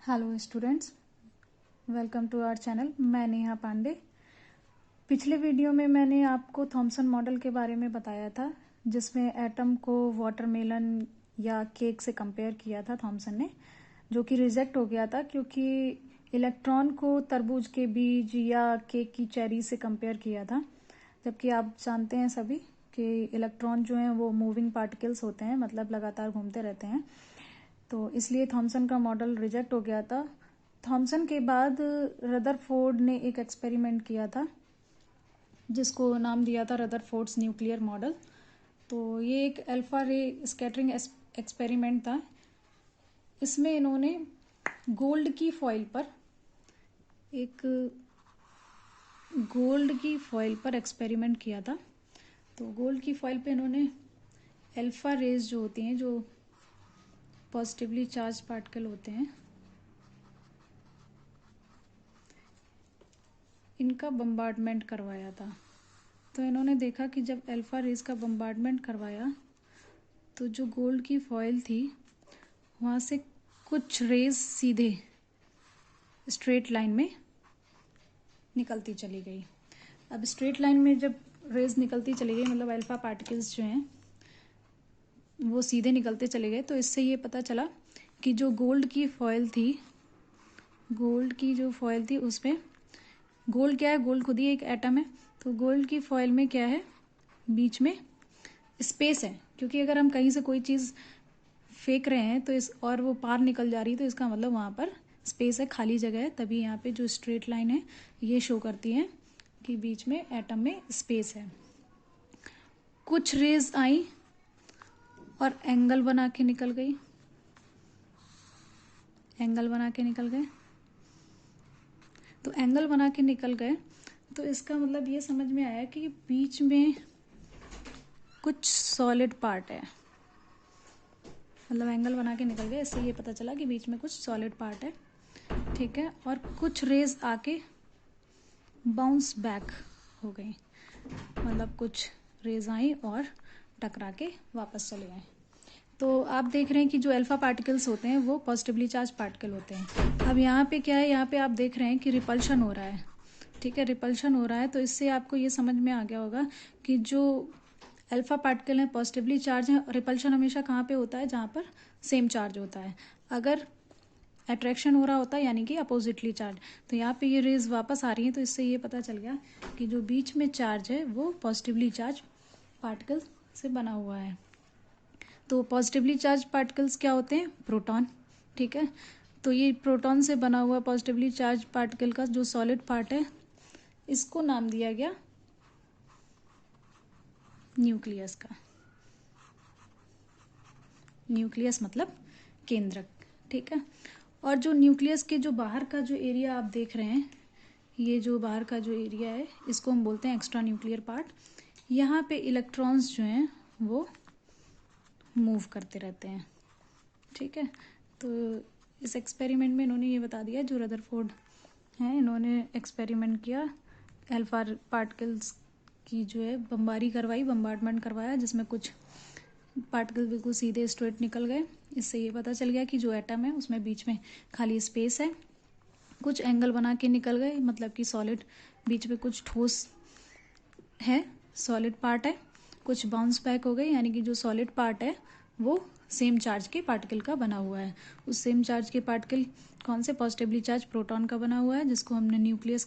Hello students, welcome to our channel. मैं नेहा पांडे। पिछले video में मैंने आपको थॉमसन मॉडल के बारे में बताया था, जिसमें एटम को वाटरमेलन या केक से कंपेयर किया था थॉमसन ने, जो कि रिजेक्ट हो गया था क्योंकि इलेक्ट्रॉन को तरबूज के बीज या केक की चेरी से कंपेयर किया था। जबकि आप जानते हैं सभी कि इलेक्ट्रॉन जो हैं वो मूविंग पार्टिकल्स होते हैं, मतलब लगातार घूमते रहते हैं। तो इसलिए थॉमसन का मॉडल रिजेक्ट हो गया था। थॉमसन के बाद रदरफोर्ड ने एक एक्सपेरिमेंट किया था जिसको नाम दिया था रदरफोर्ड्स न्यूक्लियर मॉडल। तो ये एक अल्फा रे स्कैटरिंग एक्सपेरिमेंट था। इसमें इन्होंने गोल्ड की फॉइल पर एक्सपेरिमेंट किया था। तो गोल्ड की फॉइल पे इन्होंने अल्फा रेज जो होती हैं, जो पॉजिटिवली चार्ज पार्टिकल होते हैं, इनका बम्बार्डमेंट करवाया था। तो इन्होंने देखा कि जब अल्फा रेज का बम्बार्डमेंट करवाया तो जो गोल्ड की फॉइल थी वहाँ से कुछ रेज सीधे स्ट्रेट लाइन में निकलती चली गई। अब स्ट्रेट लाइन में जब रेज निकलती चली गई, मतलब अल्फा पार्टिकल्स जो हैं वो सीधे निकलते चले गए, तो इससे ये पता चला कि जो गोल्ड की फॉइल थी उसमें गोल्ड क्या है, गोल्ड खुद ही एक एटम है। तो गोल्ड की फॉइल में क्या है, बीच में स्पेस है। क्योंकि अगर हम कहीं से कोई चीज़ फेंक रहे हैं तो और वो पार निकल जा रही है, तो इसका मतलब वहाँ पर स्पेस है, खाली जगह है। तभी यहाँ पे जो स्ट्रेट लाइन है ये शो करती है कि बीच में एटम में स्पेस है। कुछ रेज आई और एंगल बना के निकल गए। तो एंगल बना के निकल गए, तो इसका मतलब ये समझ में आया कि बीच में कुछ सॉलिड पार्ट है। मतलब एंगल बना के निकल गए, इससे ये पता चला कि बीच में कुछ सॉलिड पार्ट है, ठीक है। और कुछ रेज आके बाउंस बैक हो गई, मतलब कुछ रेज आई और टकरा के वापस चले गए। तो आप देख रहे हैं कि जो अल्फा पार्टिकल्स होते हैं वो पॉजिटिवली चार्ज पार्टिकल होते हैं। अब यहाँ पे क्या है, यहाँ पे आप देख रहे हैं कि रिपल्शन हो रहा है, ठीक है, रिपल्शन हो रहा है। तो इससे आपको ये समझ में आ गया होगा कि जो अल्फा पार्टिकल हैं पॉजिटिवली चार्ज हैं। रिपल्शन हमेशा कहाँ पे होता है, जहाँ पर सेम चार्ज होता है। अगर अट्रैक्शन हो रहा होता है यानी कि अपोजिटली चार्ज। तो यहाँ पे ये रेज वापस आ रही हैं, तो इससे ये पता चल गया कि जो बीच में चार्ज है वो पॉजिटिवली चार्ज पार्टिकल से बना हुआ है। तो पॉजिटिवली चार्ज पार्टिकल्स क्या होते हैं, प्रोटॉन, ठीक है। तो ये प्रोटॉन से बना हुआ पॉजिटिवली चार्ज पार्टिकल का जो सॉलिड पार्ट है, इसको नाम दिया गया न्यूक्लियस का। न्यूक्लियस मतलब केंद्रक, ठीक है। और जो न्यूक्लियस के जो बाहर का जो एरिया आप देख रहे हैं, ये जो बाहर का जो एरिया है, इसको हम बोलते हैं एक्स्ट्रा न्यूक्लियर पार्ट। यहाँ पे इलेक्ट्रॉन्स जो हैं वो मूव करते रहते हैं, ठीक है। तो इस एक्सपेरिमेंट में इन्होंने ये बता दिया, जो रदरफोर्ड हैं इन्होंने एक्सपेरिमेंट किया, अल्फा पार्टिकल्स की जो है बम्बार्डमेंट करवाया, जिसमें कुछ पार्टिकल बिल्कुल सीधे स्ट्रेट निकल गए। इससे ये पता चल गया कि जो एटम है उसमें बीच में खाली स्पेस है। कुछ एंगल बना के निकल गए, मतलब कि सॉलिड बीच में कुछ ठोस है, सॉलिड पार्ट है। कुछ बाउंस बैक हो गए, यानी कि जो सॉलिड पार्ट है वो सेम चार्ज के पार्टिकल का बना हुआ है। उस सेम चार्ज के पार्टिकल कौन से, पॉजिटिवली चार्ज प्रोटॉन का बना हुआ है, जिसको न्यूक्लियस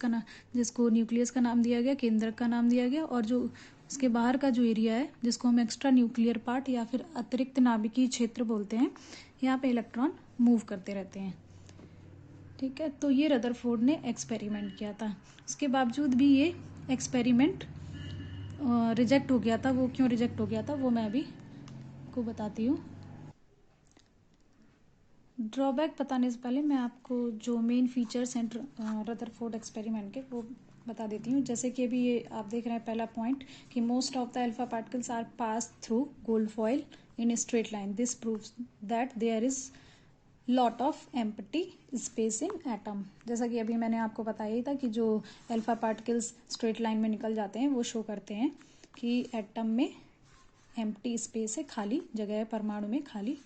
का नाम दिया गया, केंद्रक का नाम दिया गया। और जो उसके बाहर का जो एरिया है, जिसको हम एक्स्ट्रा न्यूक्लियर पार्ट या फिर अतिरिक्त नाभिकीय क्षेत्र बोलते हैं, यहाँ पे इलेक्ट्रॉन मूव करते रहते हैं, ठीक है। तो ये रदरफोर्ड ने एक्सपेरिमेंट किया था। उसके बावजूद भी ये एक्सपेरिमेंट रिजेक्ट हो गया था। वो क्यों रिजेक्ट हो गया था वो मैं अभी को बताती हूँ। ड्रॉबैक बताने से पहले मैं आपको जो मेन फीचर्स हैं रदरफोर्ड एक्सपेरिमेंट के वो बता देती हूँ। जैसे कि अभी ये आप देख रहे हैं पहला पॉइंट कि most of the alpha particles are pass through gold foil in straight line. This proves that there is lot of empty space in atom. जैसा कि अभी मैंने आपको बताया ही था कि जो अल्फा पार्टिकल्स स्ट्रेट लाइन में निकल जाते हैं वो शो करते हैं कि एटम में एम्प्टी स्पेस है, खाली जगह है, परमाणु में खाली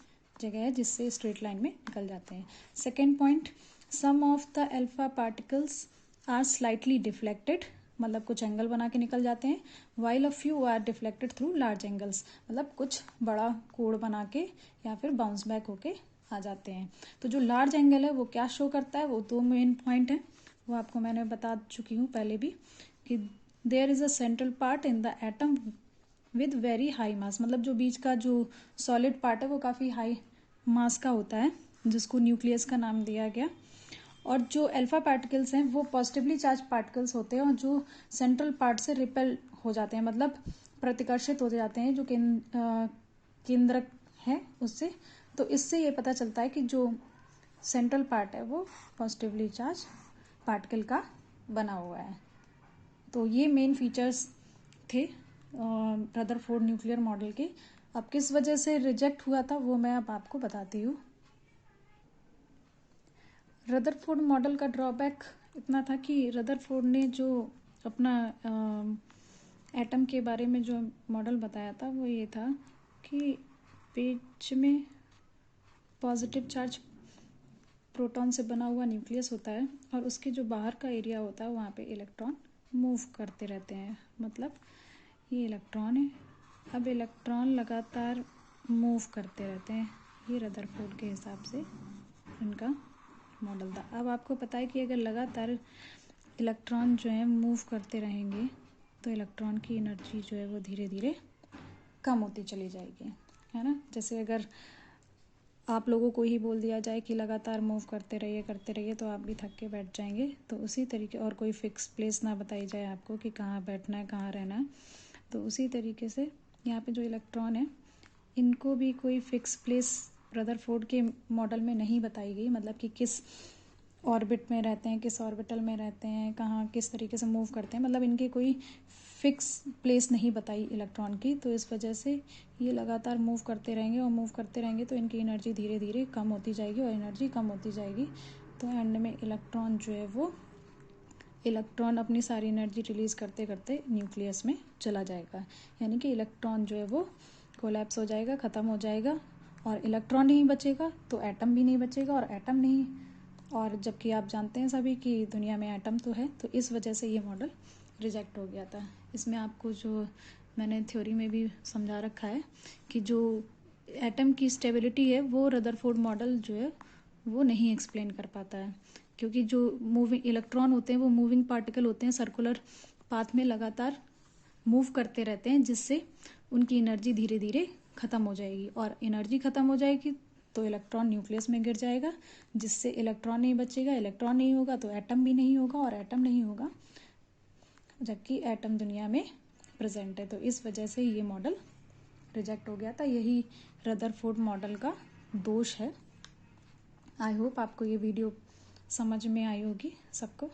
जगह है जिससे स्ट्रेट लाइन में निकल जाते हैं। Second point, some of the alpha particles are slightly deflected, मतलब कुछ एंगल बना के निकल जाते हैं, while a few are deflected through large angles, मतलब कुछ बड़ा कोण बना के या फिर बाउंस बैक होके आ जाते हैं। तो जो लार्ज एंगल है वो क्या शो करता है, वो दो मेन पॉइंट है, वो आपको मैंने बता चुकी हूँ पहले भी, कि there is a central part in the atom with very high mass, मतलब जो बीच का जो सॉलिड पार्ट है वो काफ़ी हाई मास का होता है, जिसको न्यूक्लियस का नाम दिया गया। और जो अल्फा पार्टिकल्स हैं वो पॉजिटिवली चार्ज पार्टिकल्स होते हैं और जो सेंट्रल पार्ट से रिपेल हो जाते हैं, मतलब प्रतिकर्षित हो जाते हैं जो केंद्रक है उससे। तो इससे ये पता चलता है कि जो सेंट्रल पार्ट है वो पॉजिटिवली चार्ज पार्टिकल का बना हुआ है। तो ये मेन फीचर्स थे रदरफोर्ड न्यूक्लियर मॉडल के। अब किस वजह से रिजेक्ट हुआ था वो मैं अब आपको बताती हूँ। रदरफोर्ड मॉडल का ड्रॉबैक इतना था कि रदरफोर्ड ने जो अपना एटम के बारे में जो मॉडल बताया था वो ये था कि बीच में पॉजिटिव चार्ज प्रोटॉन से बना हुआ न्यूक्लियस होता है और उसके जो बाहर का एरिया होता है वहाँ पे इलेक्ट्रॉन मूव करते रहते हैं, मतलब ये इलेक्ट्रॉन है, अब इलेक्ट्रॉन लगातार मूव करते रहते हैं। ये रदरफोर्ड के हिसाब से इनका मॉडल था। अब आपको पता है कि अगर लगातार इलेक्ट्रॉन जो है मूव करते रहेंगे तो इलेक्ट्रॉन की एनर्जी जो है वो धीरे धीरे कम होती चली जाएगी, है ना। जैसे अगर आप लोगों को ही बोल दिया जाए कि लगातार मूव करते रहिए तो आप भी थक के बैठ जाएंगे। तो उसी तरीके, और कोई फिक्स प्लेस ना बताई जाए आपको कि कहाँ बैठना है कहाँ रहना है, तो उसी तरीके से यहाँ पे जो इलेक्ट्रॉन है इनको भी कोई फिक्स प्लेस रदरफोर्ड के मॉडल में नहीं बताई गई, मतलब कि किस ऑर्बिट में रहते हैं, किस ऑर्बिटल में रहते हैं, कहाँ किस तरीके से मूव करते हैं, मतलब इनकी कोई फिक्स प्लेस नहीं बताई इलेक्ट्रॉन की। तो इस वजह से ये लगातार मूव करते रहेंगे और मूव करते रहेंगे तो इनकी एनर्जी धीरे धीरे कम होती जाएगी और एनर्जी कम होती जाएगी। तो एंड में इलेक्ट्रॉन जो है वो इलेक्ट्रॉन अपनी सारी एनर्जी रिलीज़ करते करते न्यूक्लियस में चला जाएगा, यानी कि इलेक्ट्रॉन जो है वो कोलैप्स हो जाएगा, ख़त्म हो जाएगा, और इलेक्ट्रॉन नहीं बचेगा तो एटम भी नहीं बचेगा, और एटम नहीं, और जबकि आप जानते हैं सभी कि दुनिया में एटम तो है। तो इस वजह से ये मॉडल रिजेक्ट हो गया था। इसमें आपको जो मैंने थ्योरी में भी समझा रखा है कि जो एटम की स्टेबिलिटी है वो रदरफोर्ड मॉडल जो है वो नहीं एक्सप्लेन कर पाता है, क्योंकि जो मूविंग इलेक्ट्रॉन होते हैं वो मूविंग पार्टिकल होते हैं, सर्कुलर पाथ में लगातार मूव करते रहते हैं, जिससे उनकी एनर्जी धीरे धीरे ख़त्म हो जाएगी, और एनर्जी ख़त्म हो जाएगी तो इलेक्ट्रॉन न्यूक्लियस में गिर जाएगा, जिससे इलेक्ट्रॉन नहीं बचेगा, इलेक्ट्रॉन नहीं होगा तो एटम भी नहीं होगा, और एटम नहीं होगा जबकि एटम दुनिया में प्रेजेंट है। तो इस वजह से ये मॉडल रिजेक्ट हो गया था। यही रदरफोर्ड मॉडल का दोष है। आई होप आपको ये वीडियो समझ में आई होगी सबको।